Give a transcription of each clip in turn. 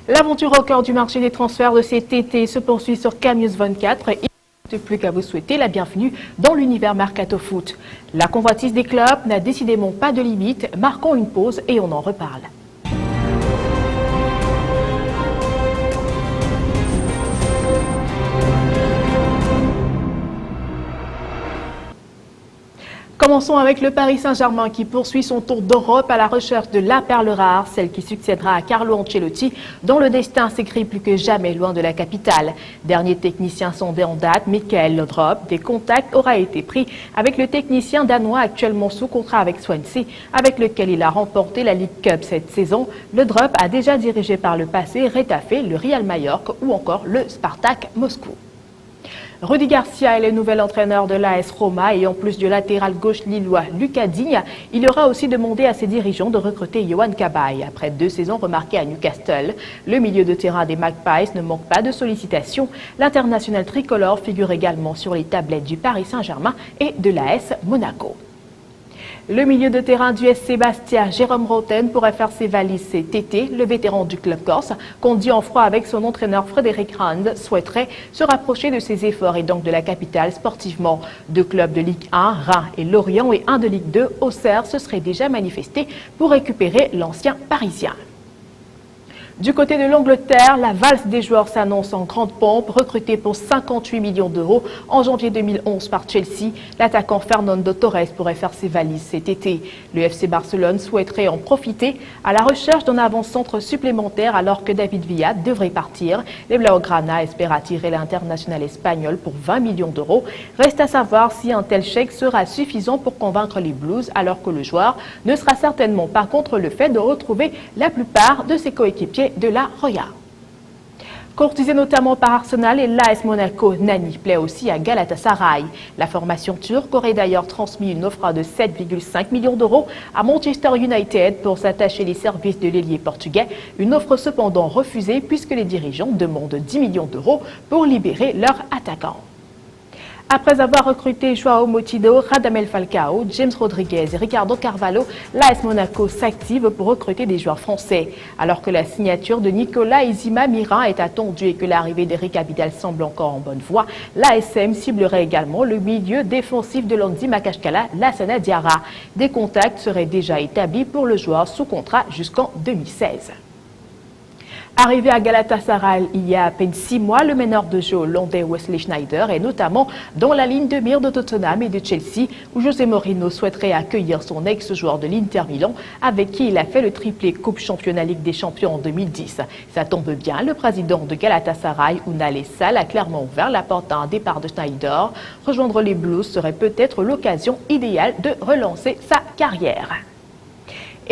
L'aventure au cœur du marché des transferts de cet été se poursuit sur Cannews 24. Il ne reste plus qu'à vous souhaiter la bienvenue dans l'univers Mercato Foot. La convoitise des clubs n'a décidément pas de limite. Marquons une pause et on en reparle. Commençons avec le Paris Saint-Germain qui poursuit son tour d'Europe à la recherche de la perle rare, celle qui succédera à Carlo Ancelotti, dont le destin s'écrit plus que jamais loin de la capitale. Dernier technicien sondé en date, Michael Laudrup, des contacts aura été pris avec le technicien danois actuellement sous contrat avec Swansea, avec lequel il a remporté la League Cup cette saison. Laudrup a déjà dirigé par le passé Retafe, le Real Majorque ou encore le Spartak Moscou. Rudy Garcia est le nouvel entraîneur de l'AS Roma et en plus du latéral gauche lillois Lucas Digne, il aura aussi demandé à ses dirigeants de recruter Yohan Cabaye. Après 2 saisons remarquées à Newcastle, le milieu de terrain des Magpies ne manque pas de sollicitations. L'international tricolore figure également sur les tablettes du Paris Saint-Germain et de l'AS Monaco. Le milieu de terrain du SC Bastia, Jérôme Roten, pourrait faire ses valises cet été. Le vétéran du club corse, conduit en froid avec son entraîneur Frédéric Rand, souhaiterait se rapprocher de ses efforts et donc de la capitale sportivement. 2 clubs de Ligue 1, Reims et Lorient, et 1 de Ligue 2, Auxerre, se seraient déjà manifestés pour récupérer l'ancien parisien. Du côté de l'Angleterre, la valse des joueurs s'annonce en grande pompe. Recruté pour 58 millions d'euros en janvier 2011 par Chelsea, l'attaquant Fernando Torres pourrait faire ses valises cet été. Le FC Barcelone souhaiterait en profiter à la recherche d'un avant-centre supplémentaire alors que David Villa devrait partir. Les Blaugrana espèrent attirer l'international espagnol pour 20 millions d'euros. Reste à savoir si un tel chèque sera suffisant pour convaincre les Blues alors que le joueur ne sera certainement pas contre le fait de retrouver la plupart de ses coéquipiers de la Roya. Courtisé notamment par Arsenal et l'AS Monaco, Nani plaît aussi à Galatasaray. La formation turque aurait d'ailleurs transmis une offre de 7,5 millions d'euros à Manchester United pour s'attacher les services de l'ailier portugais. Une offre cependant refusée puisque les dirigeants demandent 10 millions d'euros pour libérer leur attaquant. Après avoir recruté Joao Moutinho, Radamel Falcao, James Rodriguez et Ricardo Carvalho, l'AS Monaco s'active pour recruter des joueurs français. Alors que la signature de Nicolas Izima-Mirin est attendue et que l'arrivée d'Eric Abidal semble encore en bonne voie, l'ASM ciblerait également le milieu défensif de Landi Makashkala, Lassana Diarra. Des contacts seraient déjà établis pour le joueur sous contrat jusqu'en 2016. Arrivé à Galatasaray il y a à peine 6 mois, le meneur de jeu hollandais Wesley Sneijder est notamment dans la ligne de mire de Tottenham et de Chelsea, où José Mourinho souhaiterait accueillir son ex-joueur de l'Inter Milan, avec qui il a fait le triplé Coupe Championnat Ligue des Champions en 2010. Ça tombe bien, le président de Galatasaray, Unal Sal, a clairement ouvert la porte à un départ de Sneijder. Rejoindre les Blues serait peut-être l'occasion idéale de relancer sa carrière.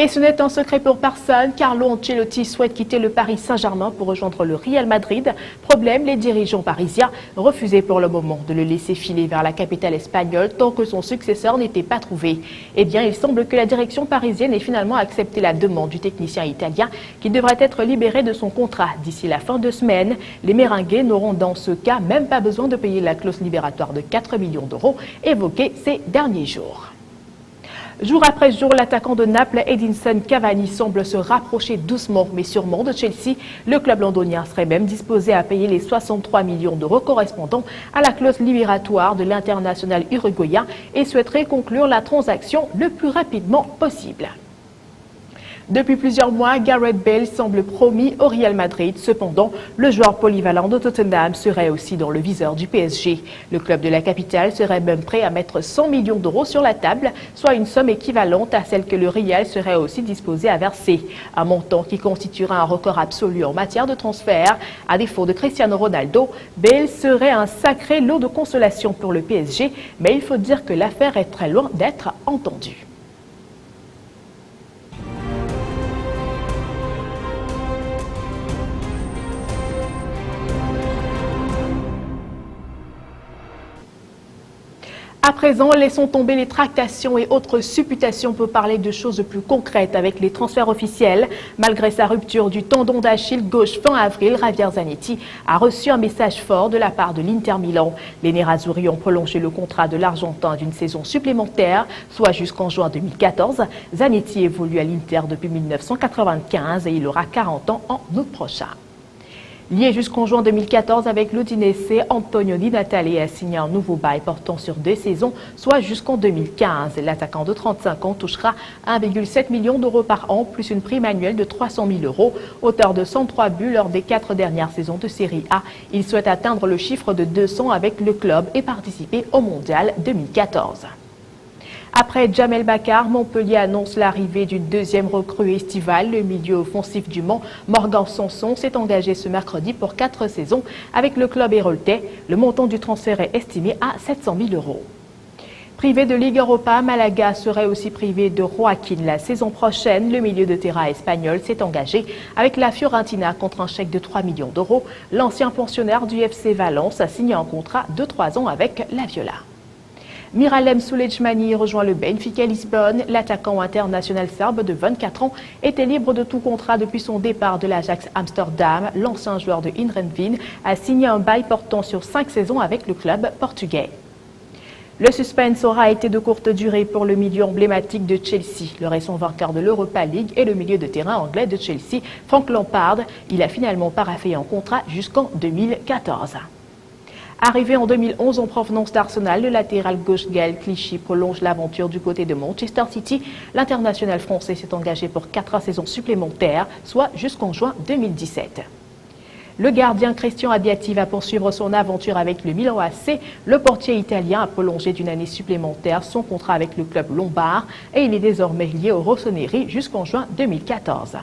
Et ce n'est un secret pour personne, Carlo Ancelotti souhaite quitter le Paris Saint-Germain pour rejoindre le Real Madrid. Problème, les dirigeants parisiens refusaient pour le moment de le laisser filer vers la capitale espagnole tant que son successeur n'était pas trouvé. Eh bien, il semble que la direction parisienne ait finalement accepté la demande du technicien italien qui devrait être libéré de son contrat d'ici la fin de semaine. Les Merengues n'auront dans ce cas même pas besoin de payer la clause libératoire de 4 millions d'euros évoquée ces derniers jours. Jour après jour, l'attaquant de Naples, Edinson Cavani, semble se rapprocher doucement mais sûrement de Chelsea. Le club londonien serait même disposé à payer les 63 millions d'euros correspondant à la clause libératoire de l'international uruguayen et souhaiterait conclure la transaction le plus rapidement possible. Depuis plusieurs mois, Gareth Bale semble promis au Real Madrid. Cependant, le joueur polyvalent de Tottenham serait aussi dans le viseur du PSG. Le club de la capitale serait même prêt à mettre 100 millions d'euros sur la table, soit une somme équivalente à celle que le Real serait aussi disposé à verser. Un montant qui constituera un record absolu en matière de transfert. À défaut de Cristiano Ronaldo, Bale serait un sacré lot de consolation pour le PSG, mais il faut dire que l'affaire est très loin d'être entendue. À présent, laissons tomber les tractations et autres supputations pour parler de choses plus concrètes avec les transferts officiels. Malgré sa rupture du tendon d'Achille gauche fin avril, Javier Zanetti a reçu un message fort de la part de l'Inter Milan. Les Nerazzurri ont prolongé le contrat de l'Argentin d'une saison supplémentaire, soit jusqu'en juin 2014. Zanetti évolue à l'Inter depuis 1995 et il aura 40 ans en août prochain. Lié jusqu'en juin 2014 avec l'Udinese, Antonio Di Natale a signé un nouveau bail portant sur 2 saisons, soit jusqu'en 2015. L'attaquant de 35 ans touchera 1,7 million d'euros par an, plus une prime annuelle de 300 000 euros. Auteur de 103 buts lors des 4 dernières saisons de Série A, il souhaite atteindre le chiffre de 200 avec le club et participer au Mondial 2014. Après Djamel Bakar, Montpellier annonce l'arrivée d'une deuxième recrue estivale. Le milieu offensif du Mans, Morgan Sanson, s'est engagé ce mercredi pour 4 saisons avec le club héroltais. Le montant du transfert est estimé à 700 000 euros. Privé de Ligue Europa, Malaga serait aussi privé de Joaquin la saison prochaine. Le milieu de terrain espagnol s'est engagé avec la Fiorentina contre un chèque de 3 millions d'euros. L'ancien pensionnaire du FC Valence a signé un contrat de 3 ans avec la Viola. Miralem Sulejmani rejoint le Benfica Lisbonne. L'attaquant international serbe de 24 ans était libre de tout contrat depuis son départ de l'Ajax Amsterdam. L'ancien joueur de Heerenveen a signé un bail portant sur 5 saisons avec le club portugais. Le suspense aura été de courte durée pour le milieu emblématique de Chelsea. Le récent vainqueur de l'Europa League et le milieu de terrain anglais de Chelsea, Frank Lampard. Il a finalement paraphé un contrat jusqu'en 2014. Arrivé en 2011 en provenance d'Arsenal, le latéral gauche Gaël Clichy prolonge l'aventure du côté de Manchester City. L'international français s'est engagé pour 4 saisons supplémentaires, soit jusqu'en juin 2017. Le gardien Christian Abbiati va poursuivre son aventure avec le Milan AC. Le portier italien a prolongé d'une année supplémentaire son contrat avec le club lombard et il est désormais lié au Rossoneri jusqu'en juin 2014.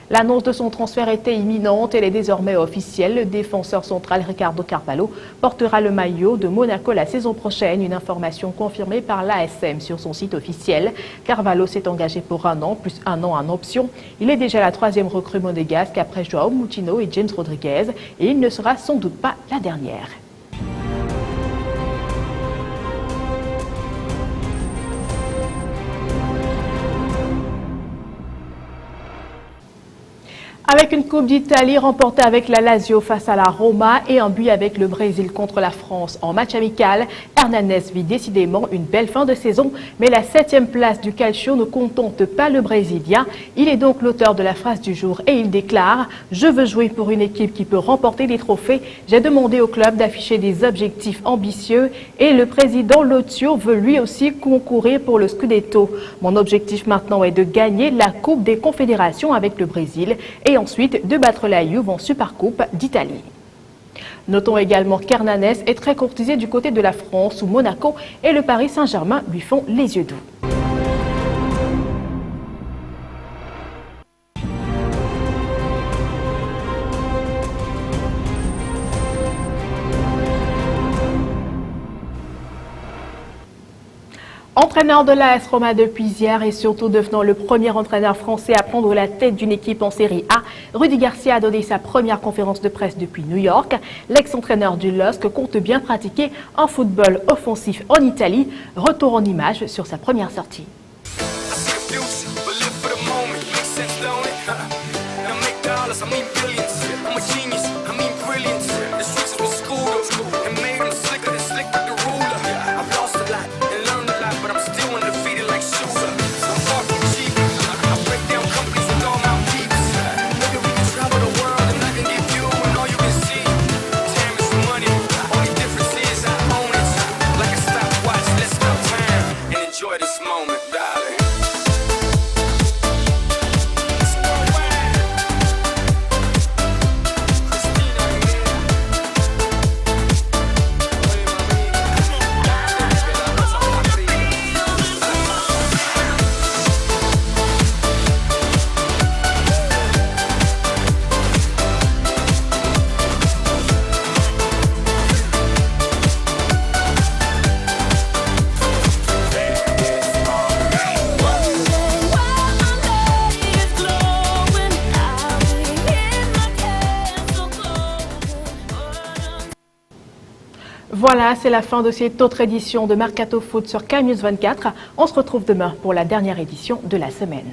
L'annonce de son transfert était imminente, elle est désormais officielle. Le défenseur central Ricardo Carvalho portera le maillot de Monaco la saison prochaine, une information confirmée par l'ASM sur son site officiel. Carvalho s'est engagé pour 1 an, plus 1 an en option. Il est déjà la 3e recrue monégasque après Joao Moutinho et James Rodriguez et il ne sera sans doute pas la dernière. Avec une Coupe d'Italie remportée avec la Lazio face à la Roma et un but avec le Brésil contre la France en match amical, Hernanes vit décidément une belle fin de saison, mais la 7e place du Calcio ne contente pas le Brésilien. Il est donc l'auteur de la phrase du jour et il déclare « Je veux jouer pour une équipe qui peut remporter des trophées. J'ai demandé au club d'afficher des objectifs ambitieux et le président Lotio veut lui aussi concourir pour le Scudetto. Mon objectif maintenant est de gagner la Coupe des Confédérations avec le Brésil et ensuite de battre la Juve en Supercoupe d'Italie. » Notons également qu'Hernanes est très courtisé du côté de la France où Monaco et le Paris Saint-Germain lui font les yeux doux. Entraîneur de l'AS Roma depuis hier et surtout devenant le premier entraîneur français à prendre la tête d'une équipe en Série A, Rudy Garcia a donné sa première conférence de presse depuis New York. L'ex-entraîneur du LOSC compte bien pratiquer un football offensif en Italie. Retour en images sur sa première sortie. Voilà, c'est la fin de cette autre édition de Mercato Foot sur K News 24. On se retrouve demain pour la dernière édition de la semaine.